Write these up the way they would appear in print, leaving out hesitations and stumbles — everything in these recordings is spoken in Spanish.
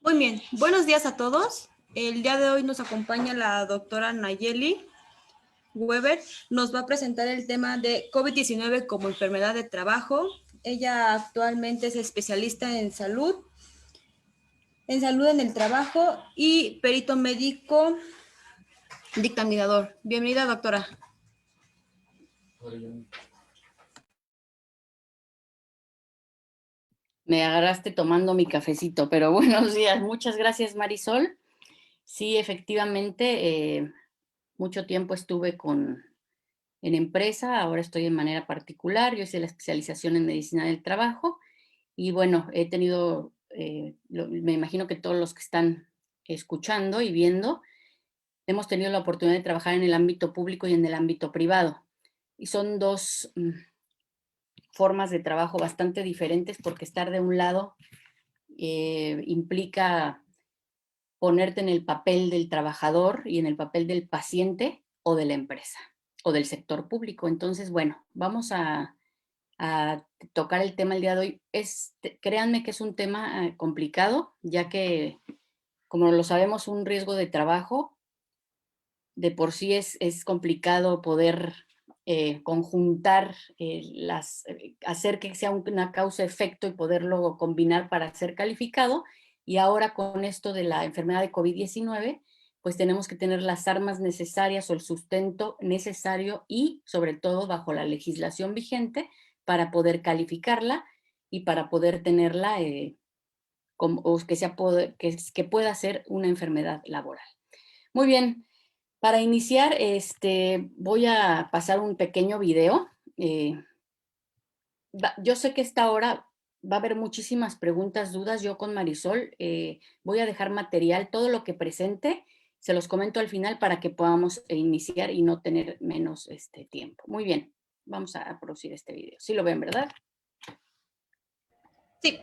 Muy bien, buenos días a todos. El día de hoy nos acompaña la doctora Nayeli Weber. Nos va a presentar el tema de COVID-19 como enfermedad de trabajo. Ella actualmente es especialista en salud en el trabajo y perito médico dictaminador. Bienvenida, doctora. Me agarraste tomando mi cafecito, pero buenos días. Muchas gracias, Marisol. Sí, efectivamente, mucho tiempo estuve en empresa, ahora estoy en manera particular. Yo hice la especialización en medicina del trabajo y bueno, he tenido, me imagino que todos los que están escuchando y viendo, hemos tenido la oportunidad de trabajar en el ámbito público y en el ámbito privado. Y son dos formas de trabajo bastante diferentes porque estar de un lado implica ponerte en el papel del trabajador y en el papel del paciente o de la empresa o del sector público. Entonces, bueno, vamos a tocar el tema el día de hoy. Créanme que es un tema complicado, ya que, como lo sabemos, un riesgo de trabajo de por sí es complicado poder conjuntar, hacer que sea una causa-efecto y poderlo combinar para ser calificado. Y ahora con esto de la enfermedad de COVID-19, pues tenemos que tener las armas necesarias o el sustento necesario y sobre todo bajo la legislación vigente para poder calificarla y para poder tenerla o que pueda ser una enfermedad laboral. Muy bien, para iniciar, voy a pasar un pequeño video. Eh, yo sé que esta hora va a haber muchísimas preguntas, dudas. Yo con Marisol voy a dejar material, todo lo que presente, se los comento al final para que podamos iniciar y no tener menos tiempo. Muy bien, vamos a producir este video. Sí lo ven, ¿verdad? Sí.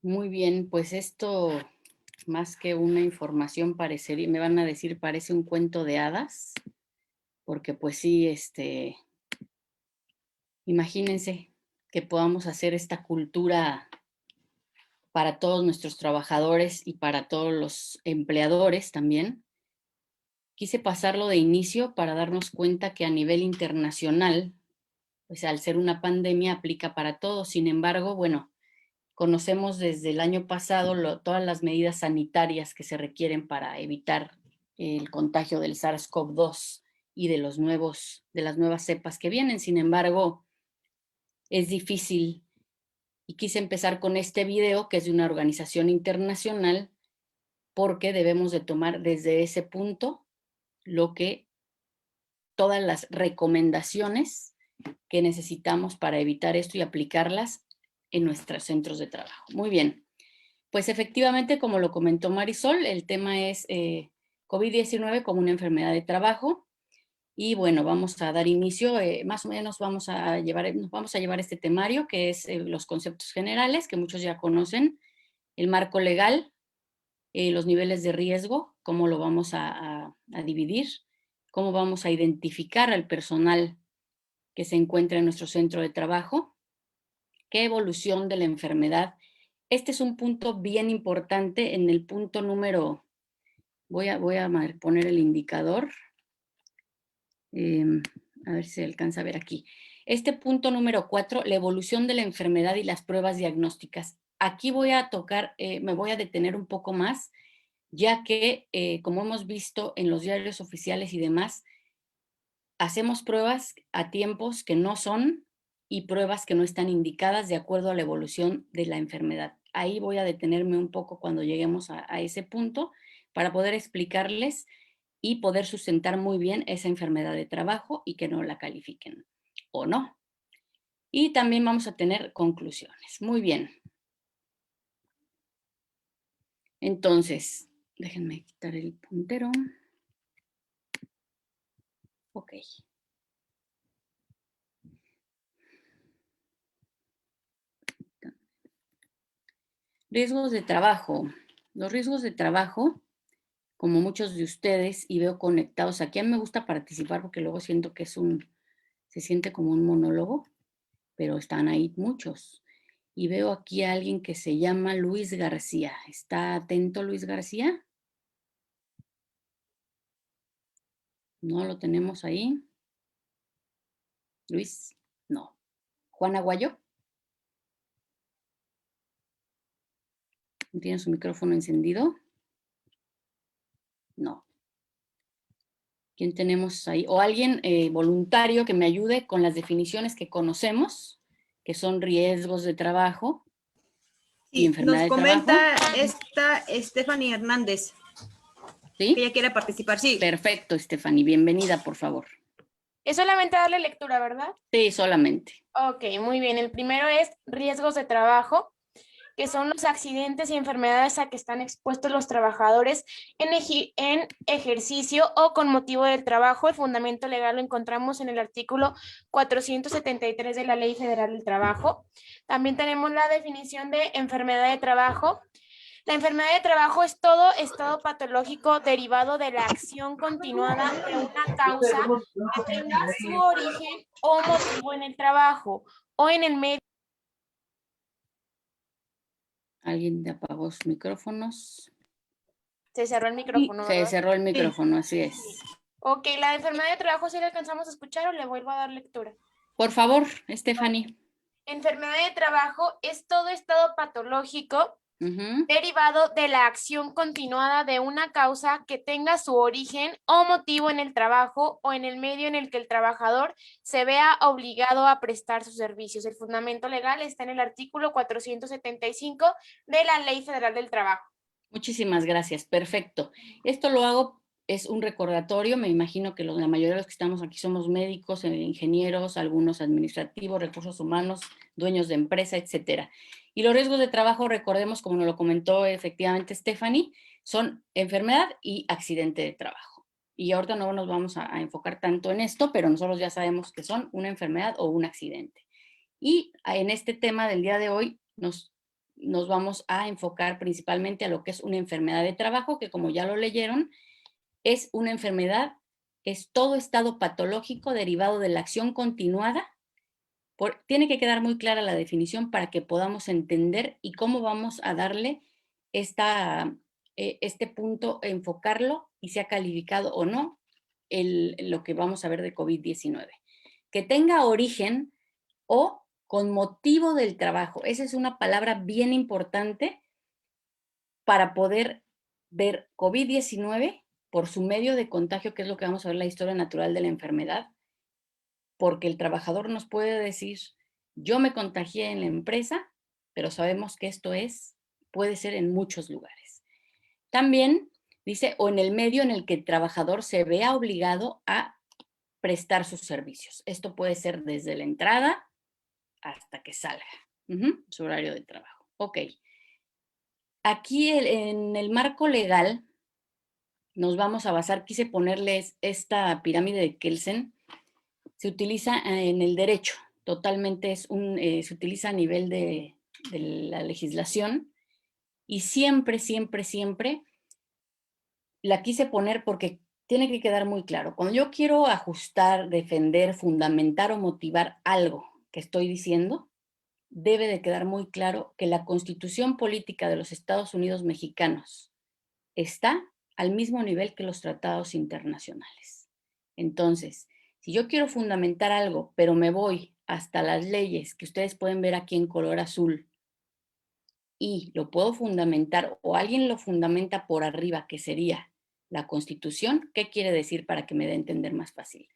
Muy bien, pues esto, más que una información, parecería, me van a decir, parece un cuento de hadas, porque pues sí, imagínense que podamos hacer esta cultura para todos nuestros trabajadores y para todos los empleadores también. Quise pasarlo de inicio para darnos cuenta que a nivel internacional pues al ser una pandemia aplica para todos. Sin embargo, bueno, conocemos desde el año pasado todas las medidas sanitarias que se requieren para evitar el contagio del SARS-CoV-2 y de las nuevas cepas que vienen. Sin embargo, es difícil, y quise empezar con este video que es de una organización internacional, porque debemos de tomar desde ese punto todas las recomendaciones que necesitamos para evitar esto y aplicarlas en nuestros centros de trabajo. Muy bien, pues efectivamente, como lo comentó Marisol, el tema es COVID-19 como una enfermedad de trabajo. Y bueno, vamos a dar inicio, más o menos vamos a llevar este temario, que es los conceptos generales, que muchos ya conocen, el marco legal, los niveles de riesgo, cómo lo vamos a dividir, cómo vamos a identificar al personal que se encuentra en nuestro centro de trabajo, qué evolución de la enfermedad. Este es un punto bien importante en el punto número, voy a poner el indicador, a ver si se alcanza a ver aquí. Este punto número 4, la evolución de la enfermedad y las pruebas diagnósticas. Aquí voy a tocar, me voy a detener un poco más, ya que, como hemos visto en los diarios oficiales y demás, hacemos pruebas a tiempos que no son y pruebas que no están indicadas de acuerdo a la evolución de la enfermedad. Ahí voy a detenerme un poco cuando lleguemos a ese punto para poder explicarles y poder sustentar muy bien esa enfermedad de trabajo y que no la califiquen o no. Y también vamos a tener conclusiones. Muy bien. Entonces, déjenme quitar el puntero. Ok. Riesgos de trabajo. Los riesgos de trabajo, como muchos de ustedes, y veo conectados aquí, a mí me gusta participar porque luego siento que se siente como un monólogo, pero están ahí muchos. Y veo aquí a alguien que se llama Luis García. ¿Está atento Luis García? No lo tenemos ahí. Luis, no. Juan Aguayo. ¿Tiene su micrófono encendido? No. ¿Quién tenemos ahí? O alguien voluntario que me ayude con las definiciones que conocemos, que son riesgos de trabajo y Sí, enfermedad nos de trabajo. comenta esta Stephanie Hernández, que ¿Sí? ella quiere participar. Sí. Perfecto, Stephanie. Bienvenida, por favor. Es solamente darle lectura, ¿verdad? Sí, solamente. Ok, muy bien. El primero es riesgos de trabajo, que son los accidentes y enfermedades a que están expuestos los trabajadores en ejercicio o con motivo del trabajo. El fundamento legal lo encontramos en el artículo 473 de la Ley Federal del Trabajo. También tenemos la definición de enfermedad de trabajo. La enfermedad de trabajo es todo estado patológico derivado de la acción continuada de una causa que tenga su origen o motivo en el trabajo o en el medio. ¿Alguien apagó sus micrófonos? Se cerró el micrófono, Se ¿verdad? cerró el micrófono, así es. Ok, la enfermedad de trabajo, ¿sí le alcanzamos a escuchar o le vuelvo a dar lectura? Por favor, Stephanie. Enfermedad de trabajo es todo estado patológico Uh-huh. derivado de la acción continuada de una causa que tenga su origen o motivo en el trabajo o en el medio en el que el trabajador se vea obligado a prestar sus servicios. El fundamento legal está en el artículo 475 de la Ley Federal del Trabajo. Muchísimas gracias, perfecto. Esto lo hago, es un recordatorio, me imagino que la mayoría de los que estamos aquí somos médicos, ingenieros, algunos administrativos, recursos humanos, dueños de empresa, etcétera. Y los riesgos de trabajo, recordemos, como nos lo comentó efectivamente Stephanie, son enfermedad y accidente de trabajo. Y ahorita no nos vamos a enfocar tanto en esto, pero nosotros ya sabemos que son una enfermedad o un accidente. Y en este tema del día de hoy nos vamos a enfocar principalmente a lo que es una enfermedad de trabajo, que como ya lo leyeron, es una enfermedad, es todo estado patológico derivado de la acción continuada. Tiene que quedar muy clara la definición para que podamos entender y cómo vamos a darle este punto, enfocarlo y sea calificado o no lo que vamos a ver de COVID-19. Que tenga origen o con motivo del trabajo. Esa es una palabra bien importante para poder ver COVID-19 por su medio de contagio, que es lo que vamos a ver la historia natural de la enfermedad, porque el trabajador nos puede decir, yo me contagié en la empresa, pero sabemos que esto puede ser en muchos lugares. También dice, o en el medio en el que el trabajador se vea obligado a prestar sus servicios. Esto puede ser desde la entrada hasta que salga, su horario de trabajo. Ok. Aquí en el marco legal nos vamos a basar, quise ponerles esta pirámide de Kelsen, se utiliza en el derecho, totalmente se utiliza a nivel de la legislación y siempre, siempre, siempre la quise poner porque tiene que quedar muy claro. Cuando yo quiero ajustar, defender, fundamentar o motivar algo que estoy diciendo, debe de quedar muy claro que la Constitución Política de los Estados Unidos Mexicanos está al mismo nivel que los tratados internacionales. Entonces, si yo quiero fundamentar algo, pero me voy hasta las leyes que ustedes pueden ver aquí en color azul y lo puedo fundamentar o alguien lo fundamenta por arriba, que sería la Constitución, ¿qué quiere decir para que me dé a entender más fácil?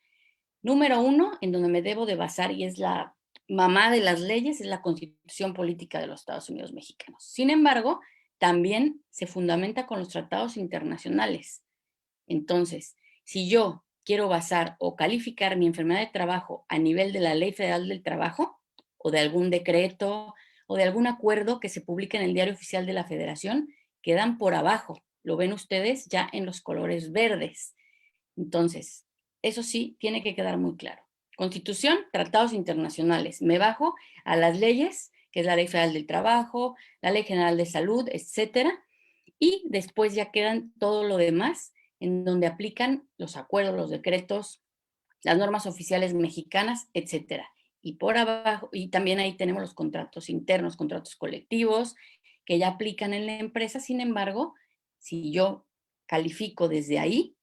Número uno, en donde me debo de basar y es la mamá de las leyes, es la Constitución Política de los Estados Unidos Mexicanos. Sin embargo, también se fundamenta con los tratados internacionales. Entonces, si yo quiero basar o calificar mi enfermedad de trabajo a nivel de la Ley Federal del Trabajo o de algún decreto o de algún acuerdo que se publique en el Diario Oficial de la Federación, quedan por abajo. Lo ven ustedes ya en los colores verdes. Entonces, eso sí, tiene que quedar muy claro. Constitución, tratados internacionales. Me bajo a las leyes, que es la Ley Federal del Trabajo, la Ley General de Salud, etcétera, y después ya quedan todo lo demás en donde aplican los acuerdos, los decretos, las normas oficiales mexicanas, etcétera. Y por abajo, y también ahí tenemos los contratos internos, contratos colectivos, que ya aplican en la empresa. Sin embargo, si yo califico desde ahí,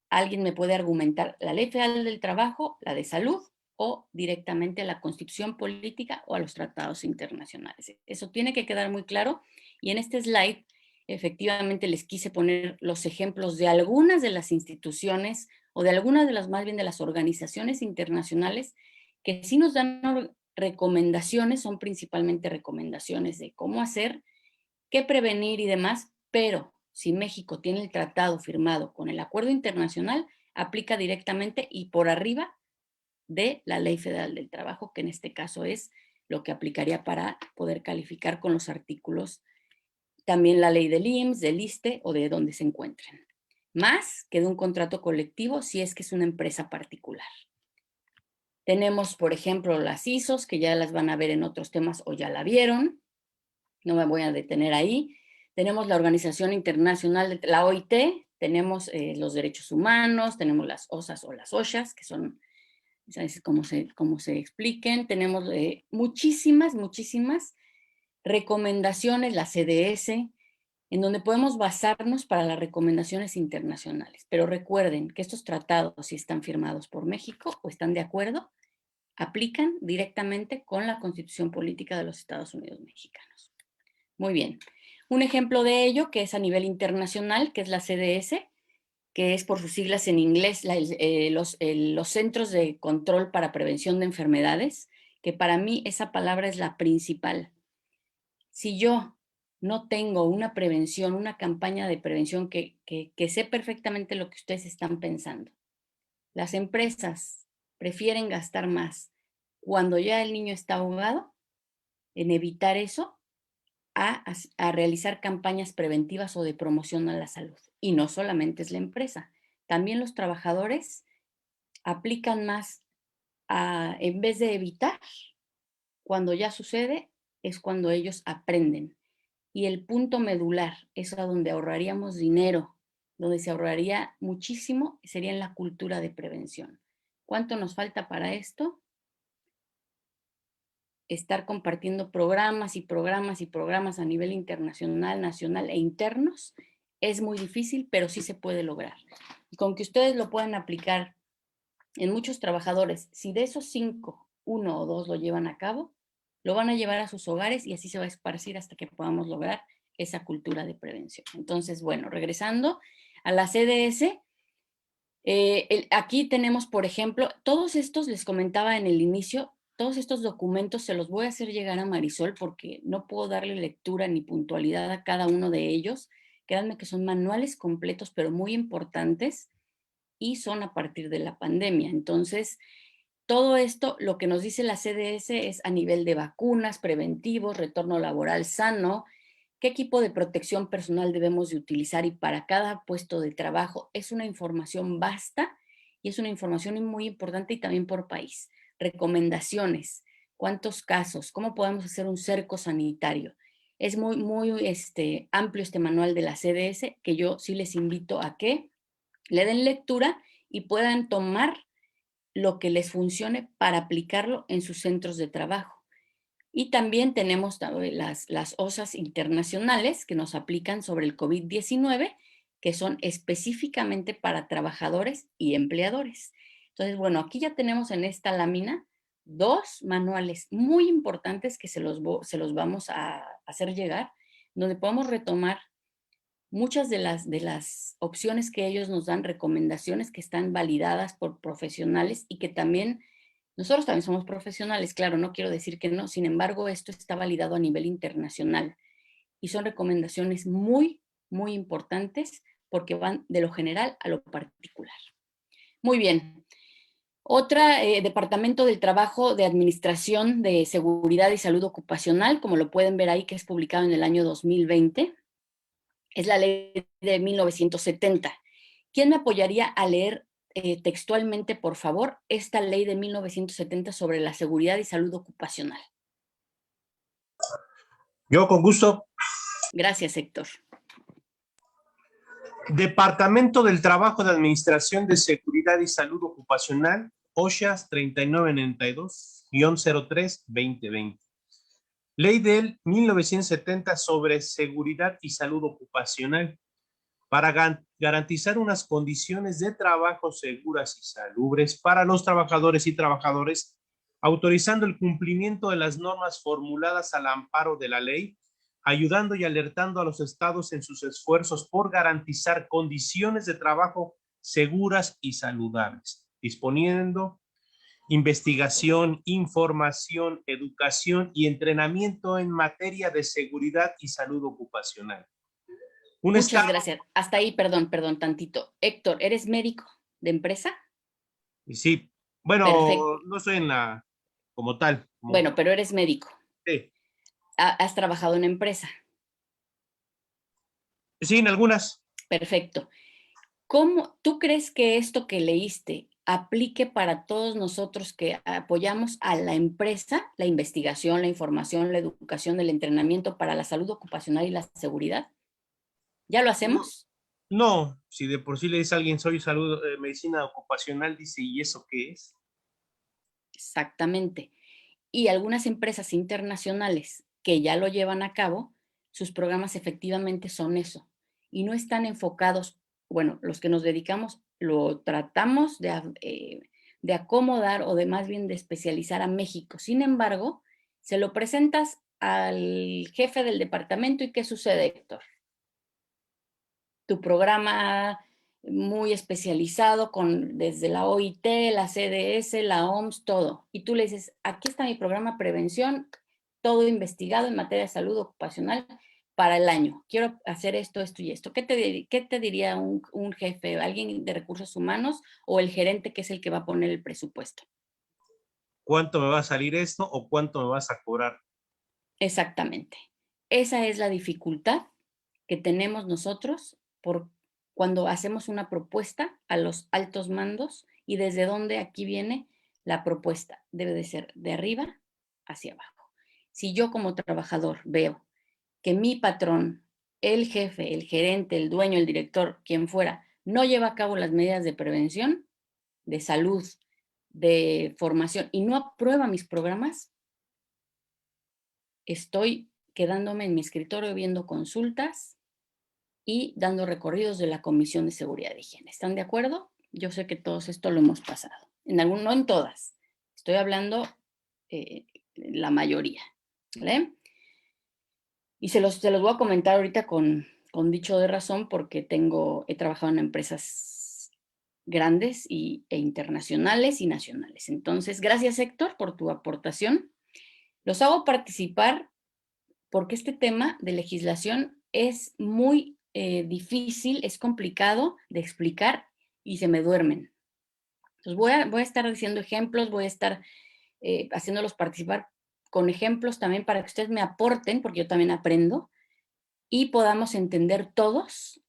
alguien me puede argumentar la Ley Federal del Trabajo, la de Salud o directamente a la Constitución Política o a los tratados internacionales. Eso tiene que quedar muy claro y en este slide efectivamente les quise poner los ejemplos de algunas de las instituciones o de algunas de las, más bien de las organizaciones internacionales que sí nos dan recomendaciones, son principalmente recomendaciones de cómo hacer, qué prevenir y demás, pero si México tiene el tratado firmado con el acuerdo internacional, aplica directamente y por arriba de la Ley Federal del Trabajo, que en este caso es lo que aplicaría para poder calificar con los artículos, también la ley del IMSS, del ISSSTE o de donde se encuentren. Más que de un contrato colectivo si es que es una empresa particular. Tenemos, por ejemplo, las ISOs, que ya las van a ver en otros temas o ya la vieron. No me voy a detener ahí. Tenemos la Organización Internacional, la OIT, tenemos los derechos humanos, tenemos las OSAS o las OSHAs, que son, ¿sabes? Como se expliquen. Tenemos muchísimas recomendaciones, la CDS, en donde podemos basarnos para las recomendaciones internacionales. Pero recuerden que estos tratados, si están firmados por México o están de acuerdo, aplican directamente con la Constitución Política de los Estados Unidos Mexicanos. Muy bien. Un ejemplo de ello, que es a nivel internacional, que es la CDS, que es por sus siglas en inglés, los Centros de Control para Prevención de Enfermedades, que para mí esa palabra es la principal. Si yo no tengo una prevención, una campaña de prevención que sé perfectamente lo que ustedes están pensando, las empresas prefieren gastar más cuando ya el niño está ahogado en evitar eso, a realizar campañas preventivas o de promoción a la salud. Y no solamente es la empresa, también los trabajadores aplican más en vez de evitar, cuando ya sucede, es cuando ellos aprenden. Y el punto medular, es a donde ahorraríamos dinero, donde se ahorraría muchísimo, sería en la cultura de prevención. ¿Cuánto nos falta para esto? Estar compartiendo programas y programas y programas a nivel internacional, nacional e internos, es muy difícil, pero sí se puede lograr. Y con que ustedes lo puedan aplicar en muchos trabajadores, si de esos 5 1 o 2 lo llevan a cabo, lo van a llevar a sus hogares y así se va a esparcir hasta que podamos lograr esa cultura de prevención. Entonces, bueno, regresando a la CDS, aquí tenemos, por ejemplo, todos estos, les comentaba en el inicio, todos estos documentos se los voy a hacer llegar a Marisol porque no puedo darle lectura ni puntualidad a cada uno de ellos. Créanme que son manuales completos, pero muy importantes y son a partir de la pandemia. Entonces, todo esto, lo que nos dice la CDS es a nivel de vacunas, preventivos, retorno laboral sano, qué equipo de protección personal debemos de utilizar y para cada puesto de trabajo. Es una información vasta y es una información muy importante y también por país. Recomendaciones, cuántos casos, cómo podemos hacer un cerco sanitario. Es muy, muy amplio este manual de la CDS que yo sí les invito a que le den lectura y puedan tomar lo que les funcione para aplicarlo en sus centros de trabajo. Y también tenemos las OSAs internacionales que nos aplican sobre el COVID-19, que son específicamente para trabajadores y empleadores. Entonces, bueno, aquí ya tenemos en esta lámina 2 manuales muy importantes que se los vamos a hacer llegar, donde podemos retomar muchas de las opciones que ellos nos dan, recomendaciones que están validadas por profesionales y que también, nosotros también somos profesionales, claro, no quiero decir que no, sin embargo, esto está validado a nivel internacional y son recomendaciones muy, muy importantes porque van de lo general a lo particular. Muy bien. Otra, Departamento del Trabajo de Administración de Seguridad y Salud Ocupacional, como lo pueden ver ahí, que es publicado en el año 2020. Es la ley de 1970. ¿Quién me apoyaría a leer textualmente, por favor, esta ley de 1970 sobre la seguridad y salud ocupacional? Yo con gusto. Gracias, Héctor. Departamento del Trabajo de Administración de Seguridad y Salud Ocupacional, OSHA 3992-03-2020. Ley del 1970 sobre seguridad y salud ocupacional para garantizar unas condiciones de trabajo seguras y salubres para los trabajadores y trabajadoras, autorizando el cumplimiento de las normas formuladas al amparo de la ley, ayudando y alertando a los estados en sus esfuerzos por garantizar condiciones de trabajo seguras y saludables, disponiendo investigación, información, educación y entrenamiento en materia de seguridad y salud ocupacional. Muchas gracias. Hasta ahí, perdón, tantito. Héctor, ¿eres médico de empresa? Sí, bueno, perfecto. No soy como tal. Bueno, pero eres médico. Sí. ¿Has trabajado en empresa? Sí, en algunas. Perfecto. ¿Tú crees que esto que leíste aplique para todos nosotros que apoyamos a la empresa, la investigación, la información, la educación, el entrenamiento para la salud ocupacional y la seguridad? ¿Ya lo hacemos? No, si de por sí le dice a alguien soy medicina ocupacional, dice, ¿y eso qué es? Exactamente. Y algunas empresas internacionales que ya lo llevan a cabo, sus programas efectivamente son eso. Y no están enfocados, bueno, los que nos dedicamos lo tratamos de acomodar o de más bien de especializar a México. Sin embargo, se lo presentas al jefe del departamento y ¿qué sucede, Héctor? Tu programa muy especializado desde la OIT, la CDS, la OMS, todo. Y tú le dices, aquí está mi programa prevención, todo investigado en materia de salud ocupacional para el año. Quiero hacer esto, esto y esto. ¿Qué te diría un jefe, alguien de recursos humanos o el gerente que es el que va a poner el presupuesto? ¿Cuánto me va a salir esto o cuánto me vas a cobrar? Exactamente. Esa es la dificultad que tenemos nosotros cuando hacemos una propuesta a los altos mandos y desde dónde aquí viene la propuesta. Debe de ser de arriba hacia abajo. Si yo como trabajador veo que mi patrón, el jefe, el gerente, el dueño, el director, quien fuera, no lleva a cabo las medidas de prevención, de salud, de formación y no aprueba mis programas, estoy quedándome en mi escritorio viendo consultas y dando recorridos de la Comisión de Seguridad y Higiene. ¿Están de acuerdo? Yo sé que todos esto lo hemos pasado. No en todas. Estoy hablando la mayoría, ¿vale? Y se los voy a comentar ahorita con dicho de razón porque he trabajado en empresas grandes e internacionales y nacionales. Entonces, gracias Héctor por tu aportación. Los hago participar porque este tema de legislación es muy difícil, es complicado de explicar y se me duermen. Entonces voy a estar diciendo ejemplos, voy a estar haciéndolos participar con ejemplos también para que ustedes me aporten, porque yo también aprendo, y podamos entender todos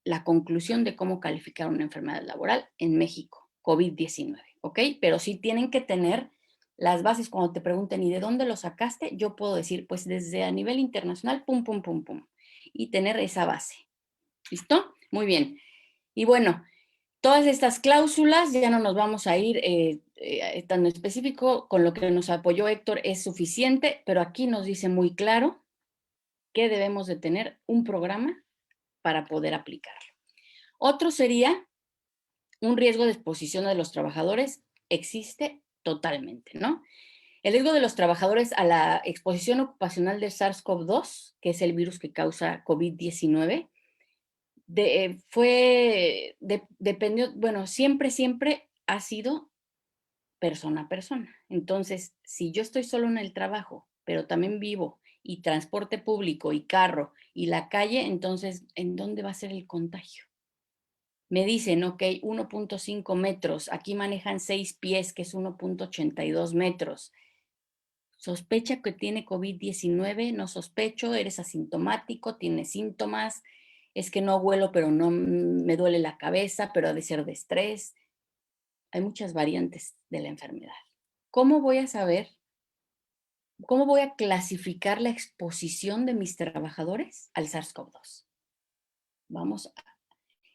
la conclusión de cómo calificar una enfermedad laboral en México, COVID-19, ¿ok? Pero sí tienen que tener las bases. Cuando te pregunten, ¿y de dónde lo sacaste? Yo puedo decir, pues desde a nivel internacional, pum, pum, pum, pum, y tener esa base. ¿Listo? Muy bien. Y bueno, todas estas cláusulas, ya no nos vamos a ir tan específico, con lo que nos apoyó Héctor es suficiente, pero aquí nos dice muy claro que debemos de tener un programa para poder aplicarlo. Otro sería un riesgo de exposición de los trabajadores, existe totalmente, ¿no? El riesgo de los trabajadores a la exposición ocupacional del SARS-CoV-2, que es el virus que causa COVID-19, dependió, bueno, siempre ha sido persona a persona. Entonces, si yo estoy solo en el trabajo, pero también vivo y transporte público y carro y la calle, entonces, ¿en dónde va a ser el contagio? Me dicen, ok, 1.5 metros, aquí manejan 6 pies, que es 1.82 metros. ¿Sospecha que tiene COVID-19? No sospecho, eres asintomático, tienes síntomas, es que no huelo, pero no me duele la cabeza, pero ha de ser de estrés. Hay muchas variantes de la enfermedad. ¿Cómo voy a saber? ¿Cómo voy a clasificar la exposición de mis trabajadores al SARS-CoV-2?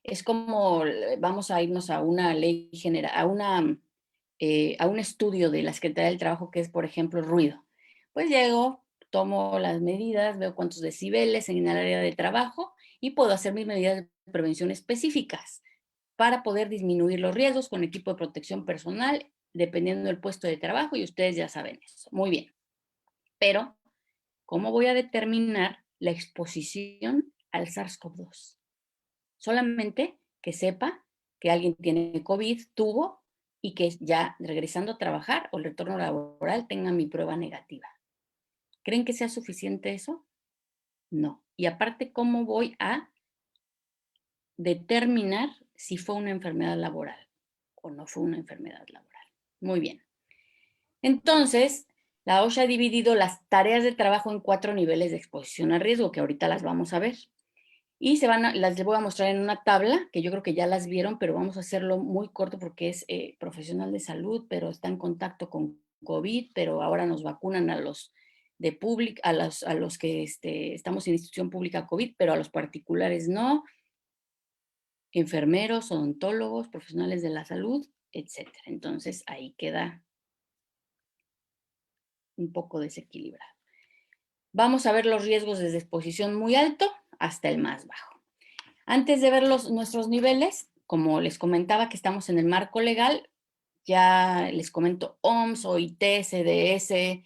Es como vamos a irnos a una ley general, a un estudio de la Secretaría del Trabajo que es, por ejemplo, ruido. Pues llego, tomo las medidas, veo cuántos decibeles en el área de trabajo y puedo hacer mis medidas de prevención específicas para poder disminuir los riesgos con equipo de protección personal, dependiendo del puesto de trabajo, y ustedes ya saben eso. Muy bien. Pero, ¿cómo voy a determinar la exposición al SARS-CoV-2? Solamente que sepa que alguien tiene COVID, tuvo, y que ya regresando a trabajar o el retorno laboral tenga mi prueba negativa. ¿Creen que sea suficiente eso? No. Y aparte, ¿cómo voy a determinar si fue una enfermedad laboral o no fue una enfermedad laboral? Muy bien. Entonces, la OSHA ha dividido las tareas de trabajo en 4 niveles de exposición a riesgo, que ahorita las vamos a ver. Y las voy a mostrar en una tabla, que yo creo que ya las vieron, pero vamos a hacerlo muy corto porque es profesional de salud, pero está en contacto con COVID, pero ahora nos vacunan a los a los que estamos en institución pública COVID, pero a los particulares no, enfermeros, odontólogos, profesionales de la salud, etc. Entonces ahí queda un poco desequilibrado. Vamos a ver los riesgos desde exposición muy alto hasta el más bajo. Antes de ver nuestros niveles, como les comentaba que estamos en el marco legal, ya les comento OMS, OIT, CDS,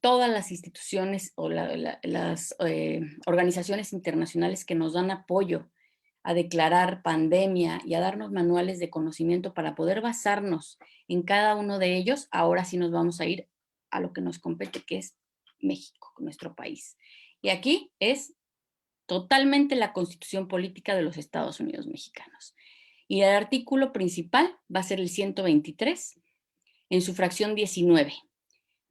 todas las instituciones o las organizaciones internacionales que nos dan apoyo a declarar pandemia y a darnos manuales de conocimiento para poder basarnos en cada uno de ellos. Ahora sí nos vamos a ir a lo que nos compete, que es México, nuestro país. Y aquí es totalmente la Constitución Política de los Estados Unidos Mexicanos. Y el artículo principal va a ser el 123, en su fracción 19.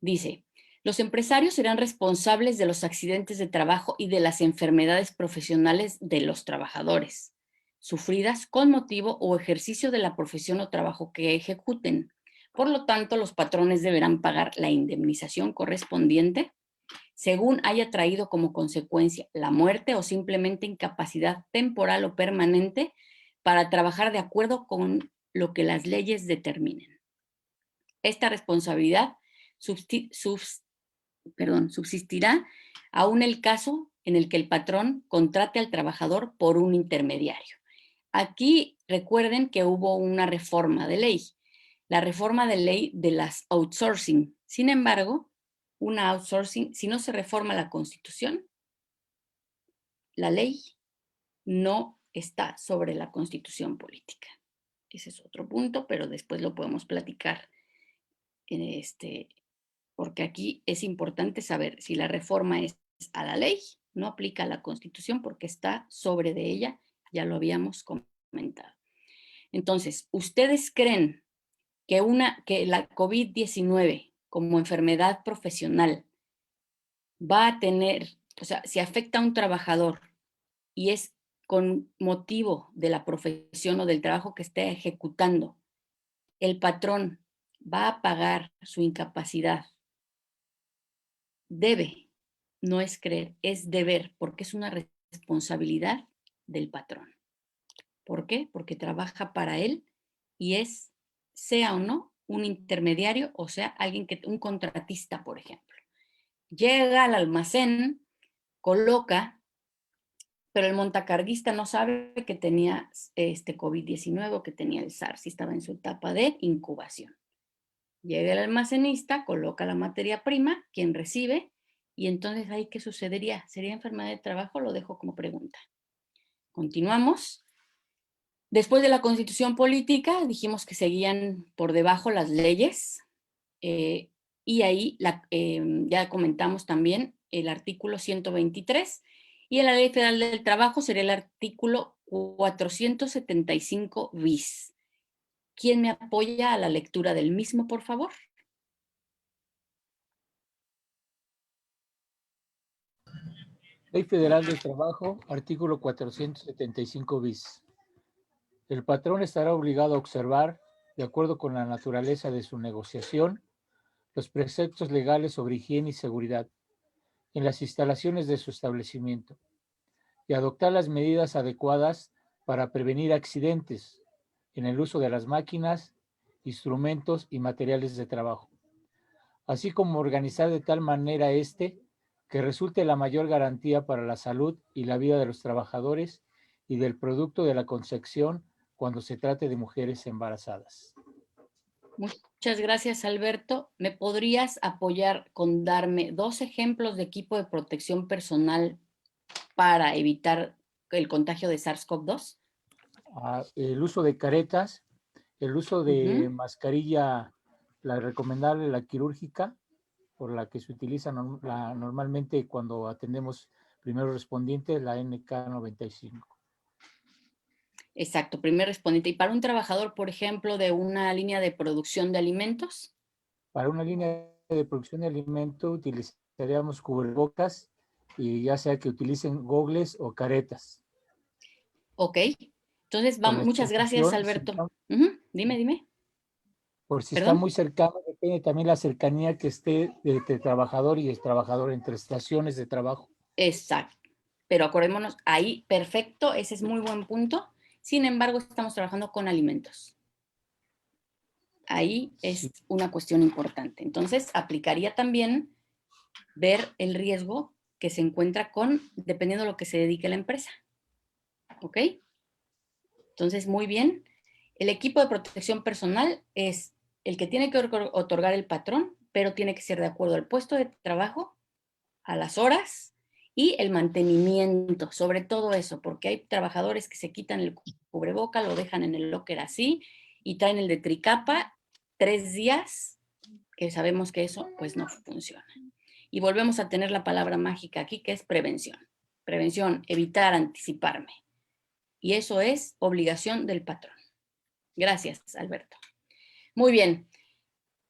Dice, los empresarios serán responsables de los accidentes de trabajo y de las enfermedades profesionales de los trabajadores, sufridas con motivo o ejercicio de la profesión o trabajo que ejecuten. Por lo tanto, los patrones deberán pagar la indemnización correspondiente según haya traído como consecuencia la muerte o simplemente incapacidad temporal o permanente para trabajar de acuerdo con lo que las leyes determinen. Esta responsabilidad subsistirá aún el caso en el que el patrón contrate al trabajador por un intermediario. Aquí recuerden que hubo una reforma de ley. la reforma de ley de las outsourcing. Sin embargo, una outsourcing, si no se reforma la Constitución, la ley no está sobre la Constitución política. Ese es otro punto, pero después lo podemos platicar. Porque aquí es importante saber si la reforma es a la ley, no aplica a la Constitución porque está sobre de ella, ya lo habíamos comentado. Entonces, ¿ustedes creen que la COVID-19 como enfermedad profesional va a tener, o sea, si afecta a un trabajador y es con motivo de la profesión o del trabajo que esté ejecutando, el patrón va a pagar su incapacidad? Debe, no es creer, es deber, porque es una responsabilidad del patrón. ¿Por qué? Porque trabaja para él y es, sea o no, un intermediario, o sea, alguien un contratista, por ejemplo. Llega al almacén, coloca, pero el montacarguista no sabe que tenía COVID-19 o que tenía el SARS y estaba en su etapa de incubación. Llega el almacenista, coloca la materia prima, quien recibe, y entonces ahí, ¿qué sucedería? ¿Sería enfermedad de trabajo? Lo dejo como pregunta. Continuamos. Después de la Constitución política, dijimos que seguían por debajo las leyes, y ahí ya comentamos también el artículo 123, y en la Ley Federal del Trabajo sería el artículo 475 bis. ¿Quién me apoya a la lectura del mismo, por favor? Ley Federal del Trabajo, artículo 475 bis. El patrón estará obligado a observar, de acuerdo con la naturaleza de su negociación, los preceptos legales sobre higiene y seguridad en las instalaciones de su establecimiento y adoptar las medidas adecuadas para prevenir accidentes en el uso de las máquinas, instrumentos y materiales de trabajo, así como organizar de tal manera que resulte la mayor garantía para la salud y la vida de los trabajadores y del producto de la concepción cuando se trate de mujeres embarazadas. Muchas gracias, Alberto. ¿Me podrías apoyar con darme 2 ejemplos de equipo de protección personal para evitar el contagio de SARS-CoV-2? El uso de caretas, el uso de mascarilla, la recomendable, la quirúrgica, por la que se utiliza normalmente cuando atendemos primeros respondientes, la NK95. Exacto, primer respondiente. ¿Y para un trabajador, por ejemplo, de una línea de producción de alimentos? Para una línea de producción de alimentos utilizaríamos cubrebocas, y ya sea que utilicen gogles o caretas. Ok, entonces vamos, muchas gracias, Alberto. Dime. Por si ¿Perdón? está muy cercano, depende también la cercanía que esté entre trabajador y el trabajador, entre estaciones de trabajo. Exacto, pero acordémonos, ahí, perfecto, ese es muy buen punto. Sin embargo, estamos trabajando con alimentos. Ahí es una cuestión importante. Entonces, aplicaría también ver el riesgo que se encuentra dependiendo de lo que se dedique la empresa. ¿Ok? Entonces, muy bien. El equipo de protección personal es el que tiene que otorgar el patrón, pero tiene que ser de acuerdo al puesto de trabajo, a las horas y el mantenimiento, sobre todo eso, porque hay trabajadores que se quitan el cubreboca, lo dejan en el locker así y traen el de tricapa 3 días, que sabemos que eso pues no funciona. Y volvemos a tener la palabra mágica aquí, que es prevención. Prevención, evitar, anticiparme. Y eso es obligación del patrón. Gracias, Alberto. Muy bien.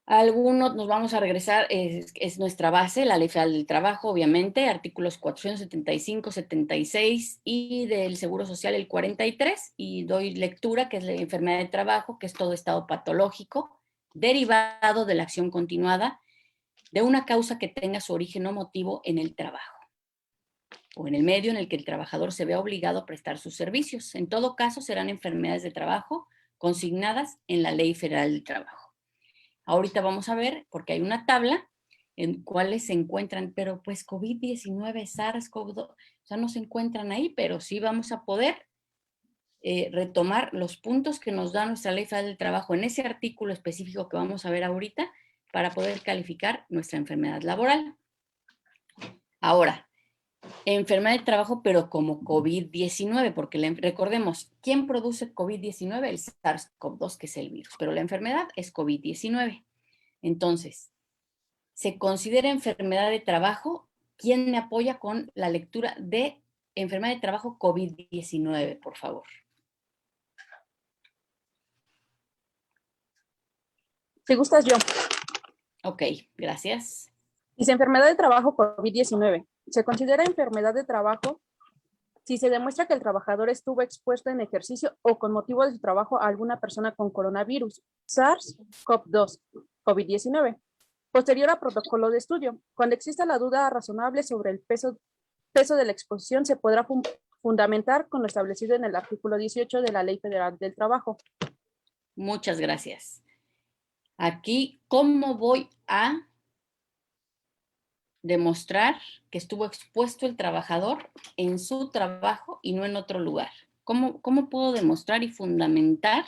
Algunos nos vamos a regresar, es nuestra base, la Ley Federal del Trabajo, obviamente, artículos 475, 76 y del Seguro Social el 43, y doy lectura, que es la enfermedad de trabajo, que es todo estado patológico derivado de la acción continuada de una causa que tenga su origen o motivo en el trabajo o en el medio en el que el trabajador se vea obligado a prestar sus servicios. En todo caso, serán enfermedades de trabajo consignadas en la Ley Federal del Trabajo. Ahorita vamos a ver, porque hay una tabla en cuáles se encuentran, pero pues COVID-19, SARS-CoV-2, o sea, no se encuentran ahí, pero sí vamos a poder retomar los puntos que nos da nuestra Ley Federal del Trabajo en ese artículo específico que vamos a ver ahorita para poder calificar nuestra enfermedad laboral. Ahora, enfermedad de trabajo, pero como COVID-19, porque recordemos, ¿quién produce COVID-19? El SARS-CoV-2, que es el virus, pero la enfermedad es COVID-19. Entonces, ¿se considera enfermedad de trabajo? ¿Quién me apoya con la lectura de enfermedad de trabajo COVID-19, por favor? Si gustas yo. Ok, gracias. Dice enfermedad de trabajo COVID-19. Se considera enfermedad de trabajo si se demuestra que el trabajador estuvo expuesto en ejercicio o con motivo de su trabajo a alguna persona con coronavirus, SARS-CoV-2, COVID-19, posterior a protocolo de estudio. Cuando exista la duda razonable sobre el peso de la exposición, se podrá fundamentar con lo establecido en el artículo 18 de la Ley Federal del Trabajo. Muchas gracias. Aquí, ¿cómo voy a demostrar que estuvo expuesto el trabajador en su trabajo y no en otro lugar? ¿Cómo puedo demostrar y fundamentar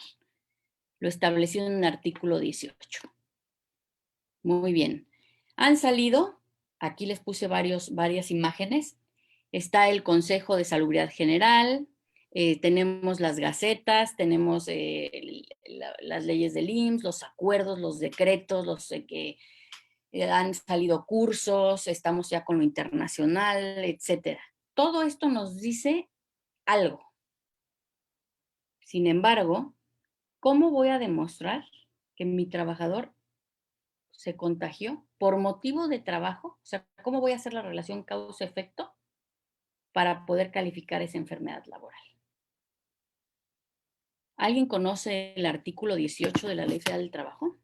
lo establecido en el artículo 18? Muy bien. Han salido, aquí les puse varias imágenes. Está el Consejo de Salubridad General, tenemos las gacetas, tenemos las leyes del IMSS, los acuerdos, los decretos, que han salido cursos, estamos ya con lo internacional, etcétera. Todo esto nos dice algo. Sin embargo, ¿cómo voy a demostrar que mi trabajador se contagió por motivo de trabajo? O sea, ¿cómo voy a hacer la relación causa-efecto para poder calificar esa enfermedad laboral? ¿Alguien conoce el artículo 18 de la Ley Federal del Trabajo?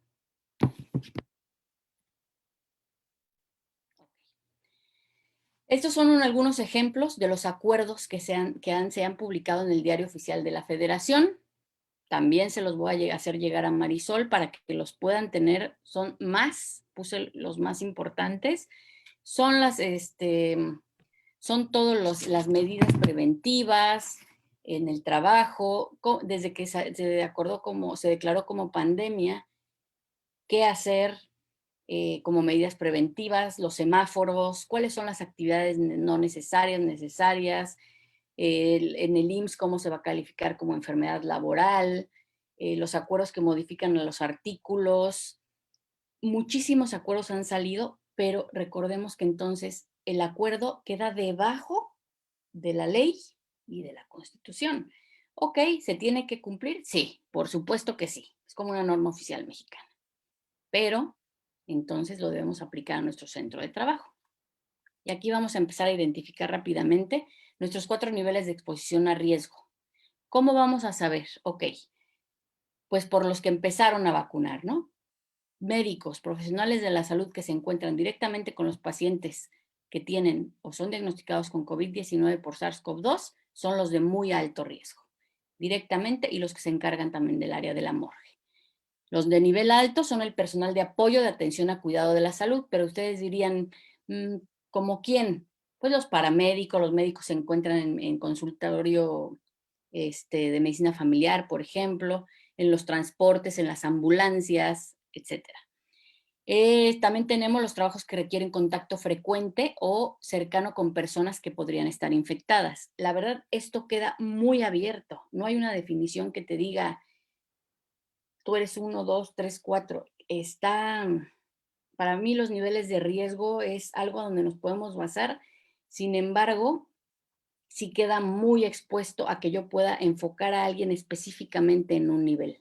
Estos son algunos ejemplos de los acuerdos que se han publicado en el Diario Oficial de la Federación. También se los voy a hacer llegar a Marisol para que los puedan tener. Son más, puse los más importantes. Son todas las medidas preventivas en el trabajo, desde que se declaró como pandemia, qué hacer como medidas preventivas, los semáforos, cuáles son las actividades no necesarias, en el IMSS cómo se va a calificar como enfermedad laboral, los acuerdos que modifican los artículos. Muchísimos acuerdos han salido, pero recordemos que entonces el acuerdo queda debajo de la ley y de la Constitución. Ok, ¿se tiene que cumplir? Sí, por supuesto que sí. Es como una norma oficial mexicana. Pero entonces lo debemos aplicar a nuestro centro de trabajo. Y aquí vamos a empezar a identificar rápidamente nuestros 4 niveles de exposición a riesgo. ¿Cómo vamos a saber? Ok, pues por los que empezaron a vacunar, ¿no? Médicos, profesionales de la salud que se encuentran directamente con los pacientes que tienen o son diagnosticados con COVID-19 por SARS-CoV-2 son los de muy alto riesgo, directamente, y los que se encargan también del área de la morgue. Los de nivel alto son el personal de apoyo de atención a cuidado de la salud, pero ustedes dirían, ¿como quién? Pues los paramédicos, los médicos se encuentran en consultorio de medicina familiar, por ejemplo, en los transportes, en las ambulancias, etc. También tenemos los trabajos que requieren contacto frecuente o cercano con personas que podrían estar infectadas. La verdad, esto queda muy abierto. No hay una definición que te diga, tú eres 1, 2, 3, 4. Para mí los niveles de riesgo es algo donde nos podemos basar. Sin embargo, sí queda muy expuesto a que yo pueda enfocar a alguien específicamente en un nivel.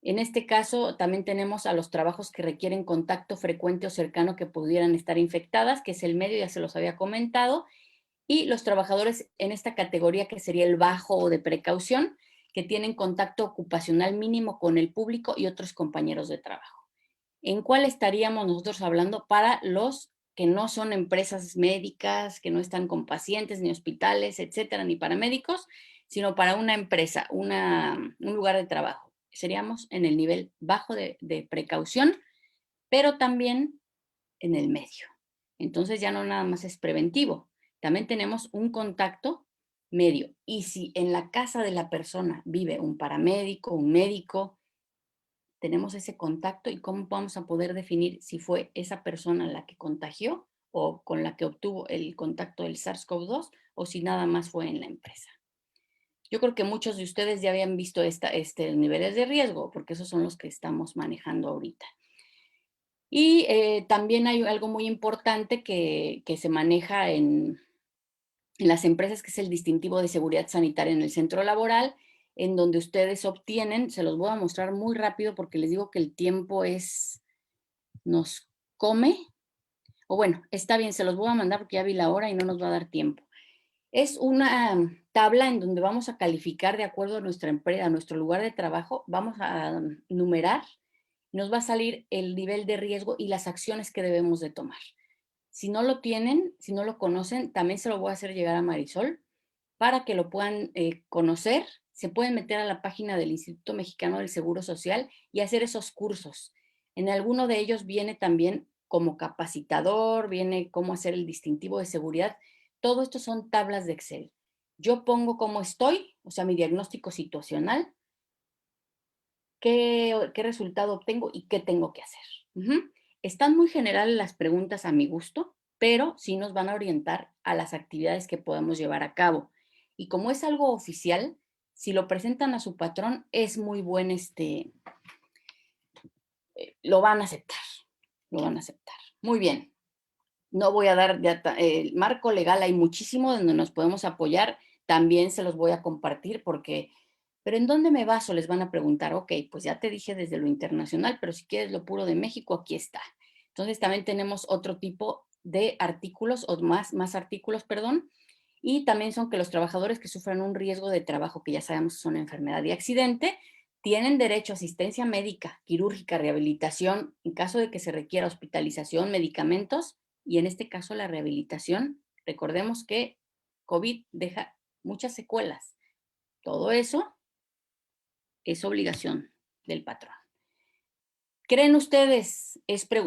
En este caso, también tenemos a los trabajos que requieren contacto frecuente o cercano que pudieran estar infectadas, que es el medio, ya se los había comentado, y los trabajadores en esta categoría que sería el bajo o de precaución, que tienen contacto ocupacional mínimo con el público y otros compañeros de trabajo. ¿En cuál estaríamos nosotros hablando para los que no son empresas médicas, que no están con pacientes, ni hospitales, etcétera, ni paramédicos, sino para una empresa, un lugar de trabajo? Seríamos en el nivel bajo de precaución, pero también en el medio. Entonces ya no nada más es preventivo, también tenemos un contacto medio. Y si en la casa de la persona vive un paramédico, un médico, tenemos ese contacto y cómo vamos a poder definir si fue esa persona la que contagió o con la que obtuvo el contacto del SARS-CoV-2 o si nada más fue en la empresa. Yo creo que muchos de ustedes ya habían visto niveles de riesgo, porque esos son los que estamos manejando ahorita. Y también hay algo muy importante que se maneja en las empresas, que es el distintivo de seguridad sanitaria en el centro laboral, en donde ustedes obtienen, se los voy a mostrar muy rápido porque les digo que el tiempo nos come, o bueno, está bien, se los voy a mandar porque ya vi la hora y no nos va a dar tiempo. Es una tabla en donde vamos a calificar de acuerdo a nuestra empresa, a nuestro lugar de trabajo, vamos a numerar, nos va a salir el nivel de riesgo y las acciones que debemos de tomar. Si no lo tienen, si no lo conocen, también se lo voy a hacer llegar a Marisol para que lo puedan conocer. Se pueden meter a la página del Instituto Mexicano del Seguro Social y hacer esos cursos. En alguno de ellos viene también como capacitador, viene cómo hacer el distintivo de seguridad. Todo esto son tablas de Excel. Yo pongo cómo estoy, o sea, mi diagnóstico situacional, qué resultado obtengo y qué tengo que hacer. Están muy generales las preguntas a mi gusto, pero sí nos van a orientar a las actividades que podemos llevar a cabo. Y como es algo oficial, si lo presentan a su patrón, es muy buen, lo van a aceptar, lo van a aceptar. Muy bien. No voy a dar el marco legal, hay muchísimo donde nos podemos apoyar, también se los voy a compartir porque, pero ¿en dónde me baso? Les van a preguntar, ok, pues ya te dije desde lo internacional, pero si quieres lo puro de México, aquí está. Entonces también tenemos otro tipo de artículos, o más artículos, perdón, y también son que los trabajadores que sufran un riesgo de trabajo, que ya sabemos son enfermedad y accidente, tienen derecho a asistencia médica, quirúrgica, rehabilitación, en caso de que se requiera hospitalización, medicamentos, y en este caso la rehabilitación. Recordemos que COVID deja muchas secuelas. Todo eso es obligación del patrón. ¿Creen ustedes,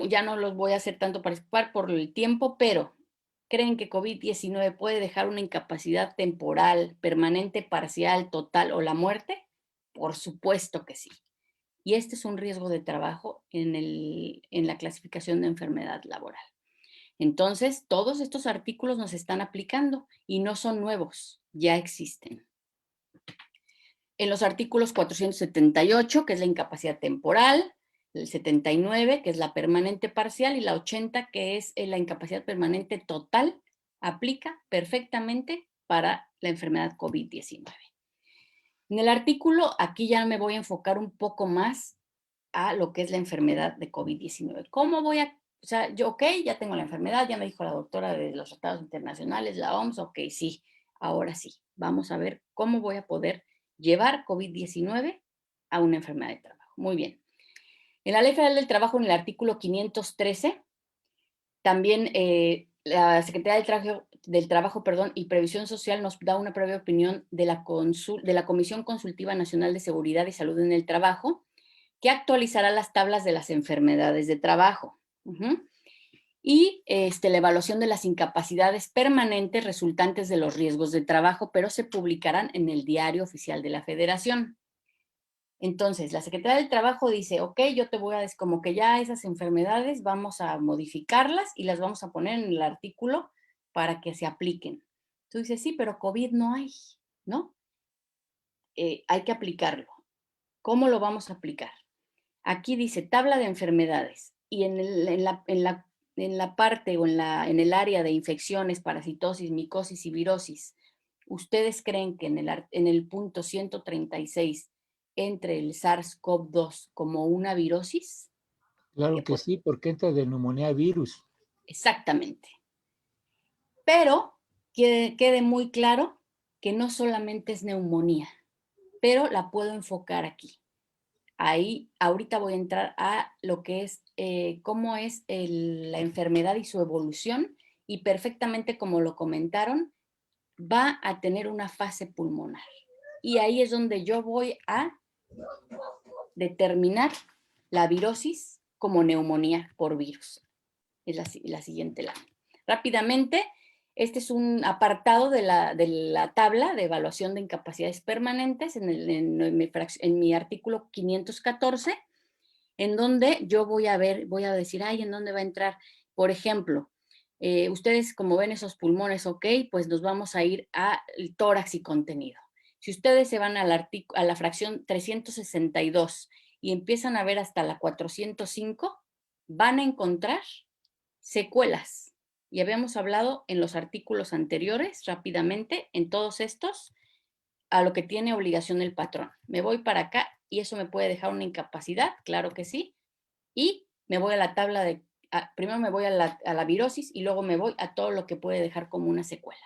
ya no los voy a hacer tanto participar por el tiempo, pero creen que COVID-19 puede dejar una incapacidad temporal, permanente, parcial, total o la muerte? Por supuesto que sí. Y este es un riesgo de trabajo en la clasificación de enfermedad laboral. Entonces, todos estos artículos nos están aplicando y no son nuevos, ya existen. En los artículos 478, que es la incapacidad temporal, el 79, que es la permanente parcial, y la 80, que es la incapacidad permanente total, aplica perfectamente para la enfermedad COVID-19. En el artículo, aquí ya me voy a enfocar un poco más a lo que es la enfermedad de COVID-19. ¿Cómo voy a O sea, yo, ok, ya tengo la enfermedad, ya me dijo la doctora de los tratados internacionales, la OMS, ok, sí, ahora sí, vamos a ver cómo voy a poder llevar COVID-19 a una enfermedad de trabajo. Muy bien. En la Ley Federal del Trabajo, en el artículo 513, también la Secretaría del Trabajo y Previsión Social nos da una previa opinión de la Comisión Consultiva Nacional de Seguridad y Salud en el Trabajo, que actualizará las tablas de las enfermedades de trabajo. Y la evaluación de las incapacidades permanentes resultantes de los riesgos de trabajo, pero se publicarán en el Diario Oficial de la Federación. Entonces, la Secretaría del Trabajo dice, ok, yo te voy a decir como que ya esas enfermedades vamos a modificarlas y las vamos a poner en el artículo para que se apliquen. Tú dices, sí, pero COVID no hay, ¿no? Hay que aplicarlo. ¿Cómo lo vamos a aplicar? Aquí dice tabla de enfermedades y en la parte o en el área de infecciones, parasitosis, micosis y virosis, ¿ustedes creen que en el punto 136 entre el SARS-CoV-2 como una virosis? Claro que sí, porque entra de neumonía virus. Exactamente. Pero quede muy claro que no solamente es neumonía, pero la puedo enfocar aquí. Ahí, ahorita voy a entrar a lo que es cómo es la enfermedad y su evolución, y perfectamente como lo comentaron, va a tener una fase pulmonar. Y ahí es donde yo voy a determinar la virosis como neumonía por virus. Es la siguiente lámina. Rápidamente, Este es un apartado de la tabla de evaluación de incapacidades permanentes en mi artículo 514, en donde yo voy a decir, ay, ¿en dónde va a entrar? Por ejemplo, ustedes como ven esos pulmones, ok, pues nos vamos a ir al tórax y contenido. Si ustedes se van a la fracción 362 y empiezan a ver hasta la 405, van a encontrar secuelas. Y habíamos hablado en los artículos anteriores, rápidamente, en todos estos, a lo que tiene obligación el patrón. Me voy para acá y eso me puede dejar una incapacidad, claro que sí. Y me voy a la tabla primero me voy a la virosis y luego me voy a todo lo que puede dejar como una secuela.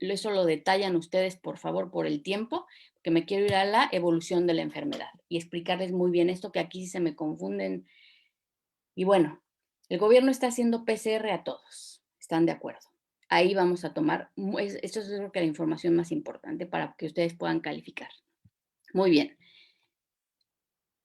Eso lo detallan ustedes, por favor, por el tiempo, que me quiero ir a la evolución de la enfermedad y explicarles muy bien esto, que aquí se me confunden. Y bueno, el gobierno está haciendo PCR a todos, ¿están de acuerdo? Ahí vamos a tomar, esto es creo que la información más importante para que ustedes puedan calificar. Muy bien.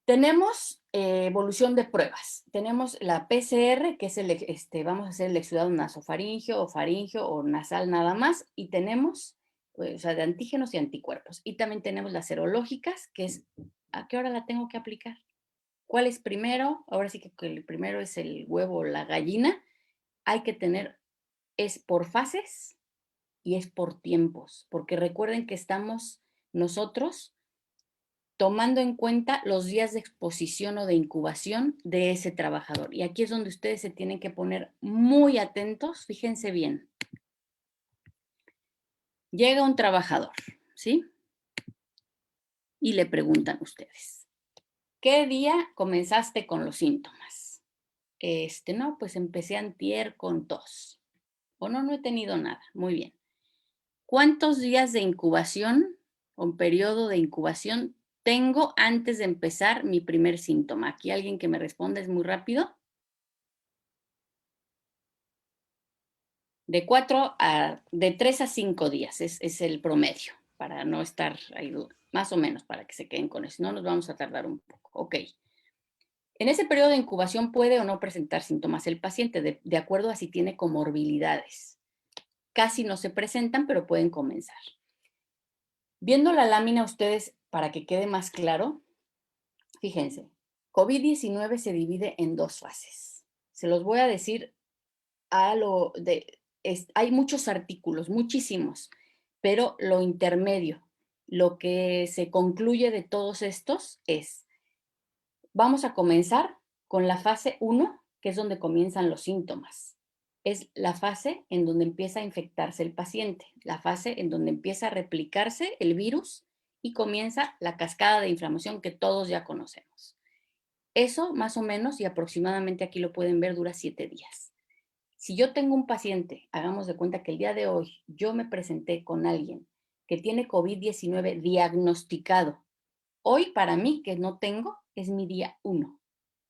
Tenemos evolución de pruebas. Tenemos la PCR, que es vamos a hacer el exudado nasofaringeo o faringeo o nasal nada más, y tenemos, o sea, de antígenos y anticuerpos. Y también tenemos las serológicas, que es, ¿a qué hora la tengo que aplicar? ¿Cuál es primero? Ahora sí que el primero es el huevo o la gallina. Hay que tener, es por fases y es por tiempos, porque recuerden que estamos nosotros tomando en cuenta los días de exposición o de incubación de ese trabajador. Y aquí es donde ustedes se tienen que poner muy atentos, fíjense bien. Llega un trabajador, ¿sí? Y le preguntan ustedes, ¿qué día comenzaste con los síntomas? No, pues empecé antier con tos. O no he tenido nada. Muy bien. ¿Cuántos días de incubación o un periodo de incubación tengo antes de empezar mi primer síntoma? Aquí alguien que me responda es muy rápido. De 3 a 5 días es el promedio, para no estar ahí, más o menos, para que se queden con eso. No nos vamos a tardar un poco. Ok. En ese periodo de incubación puede o no presentar síntomas el paciente, de acuerdo a si tiene comorbilidades. Casi no se presentan, pero pueden comenzar. Viendo la lámina ustedes, para que quede más claro, fíjense, COVID-19 se divide en 2 fases. Se los voy a decir hay muchos artículos, muchísimos, pero lo intermedio, lo que se concluye de todos estos es, vamos a comenzar con la fase 1, que es donde comienzan los síntomas. Es la fase en donde empieza a infectarse el paciente, la fase en donde empieza a replicarse el virus y comienza la cascada de inflamación que todos ya conocemos. Eso más o menos, y aproximadamente aquí lo pueden ver, dura 7 días. Si yo tengo un paciente, hagamos de cuenta que el día de hoy yo me presenté con alguien que tiene COVID-19 diagnosticado. Hoy para mí, que no tengo, es mi día 1,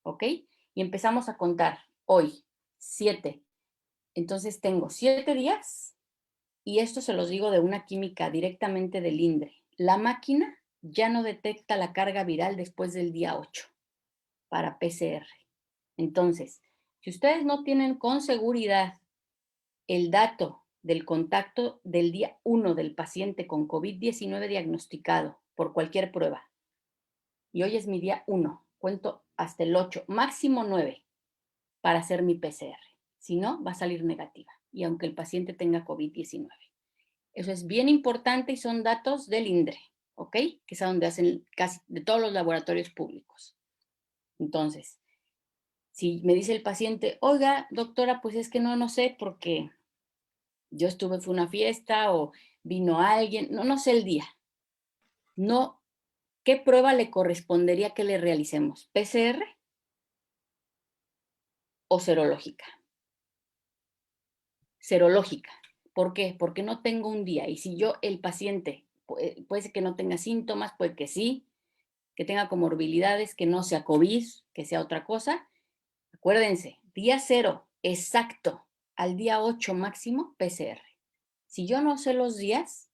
¿ok? Y empezamos a contar hoy, 7. Entonces tengo 7 días y esto se los digo de una química directamente del INDRE. La máquina ya no detecta la carga viral después del día 8 para PCR. Entonces, si ustedes no tienen con seguridad el dato del contacto del día 1 del paciente con COVID-19 diagnosticado por cualquier prueba, y hoy es mi día 1, cuento hasta el 8, máximo 9 para hacer mi PCR. Si no, va a salir negativa, y aunque el paciente tenga COVID-19. Eso es bien importante y son datos del INDRE, ¿ok? Que es a donde hacen casi de todos los laboratorios públicos. Entonces, si me dice el paciente, oiga, doctora, pues es que no sé porque yo fue una fiesta o vino alguien, no sé el día. No, ¿qué prueba le correspondería que le realicemos? ¿PCR o serológica? Serológica. ¿Por qué? Porque no tengo un día. Y si el paciente, puede ser que no tenga síntomas, puede que sí, que tenga comorbilidades, que no sea COVID, que sea otra cosa. Acuérdense, día 0, exacto, al día 8 máximo, PCR. Si yo no sé los días,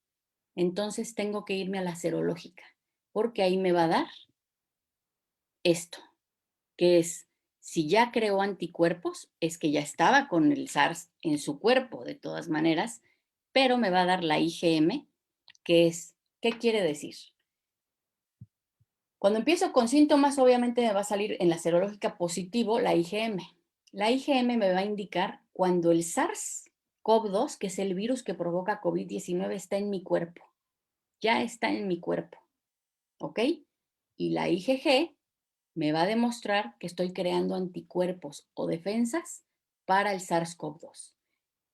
entonces tengo que irme a la serológica, porque ahí me va a dar esto, que es Si ya creó anticuerpos, es que ya estaba con el SARS en su cuerpo, de todas maneras, pero me va a dar la IgM, que es, ¿qué quiere decir? Cuando empiezo con síntomas, obviamente me va a salir en la serológica positivo la IgM. La IgM me va a indicar cuando el SARS-CoV-2, que es el virus que provoca COVID-19, está en mi cuerpo. Ya está en mi cuerpo, ¿ok? Y la IgG me va a demostrar que estoy creando anticuerpos o defensas para el SARS-CoV-2.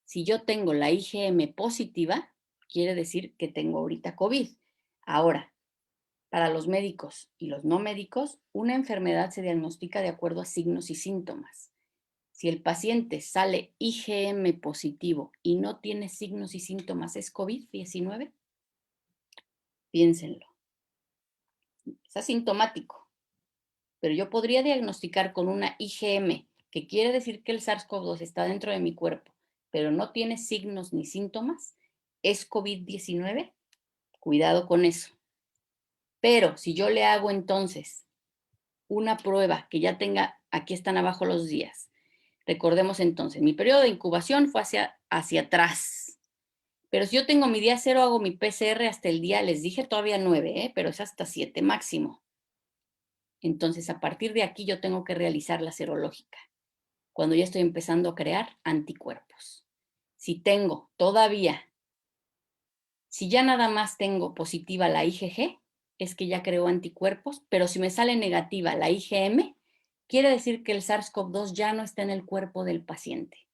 Si yo tengo la IgM positiva, quiere decir que tengo ahorita COVID. Ahora, para los médicos y los no médicos, una enfermedad se diagnostica de acuerdo a signos y síntomas. Si el paciente sale IgM positivo y no tiene signos y síntomas, ¿es COVID-19? Piénsenlo. Es asintomático, pero yo podría diagnosticar con una IgM, que quiere decir que el SARS-CoV-2 está dentro de mi cuerpo, pero no tiene signos ni síntomas, ¿es COVID-19? Cuidado con eso. Pero si yo le hago entonces una prueba que ya tenga, aquí están abajo los días. Recordemos entonces, mi periodo de incubación fue hacia atrás. Pero si yo tengo mi día 0, hago mi PCR hasta el día, les dije todavía 9, pero es hasta 7 máximo. Entonces, a partir de aquí yo tengo que realizar la serológica, cuando ya estoy empezando a crear anticuerpos. Si tengo todavía, si ya nada más tengo positiva la IgG, es que ya creo anticuerpos, pero si me sale negativa la IgM, quiere decir que el SARS-CoV-2 ya no está en el cuerpo del paciente.